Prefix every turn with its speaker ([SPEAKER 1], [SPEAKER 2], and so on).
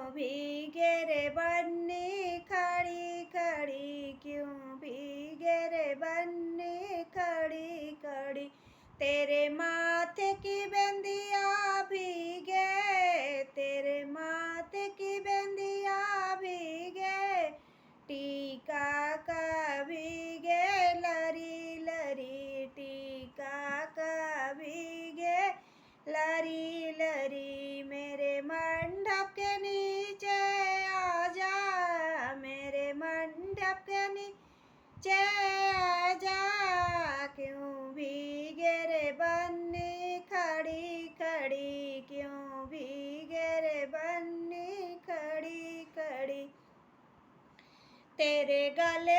[SPEAKER 1] भीगे रे बन्नी खड़ी खड़ी, क्यों भीगे रे बन्नी खड़ी खड़ी। तेरे माथे की बिंदिया भीगे, तेरे माथे की बिंदिया भीगे, टीका का भीगे लरी लरी, टीका का भीगे लरी लरी। मेरे मंडप के नीचे आजा, मेरे मंडप के नीचे आजा, क्यों भीगे रे बन्नी खड़ी खड़ी, क्यों भीगे रे बन्नी खड़ी खड़ी। तेरे गले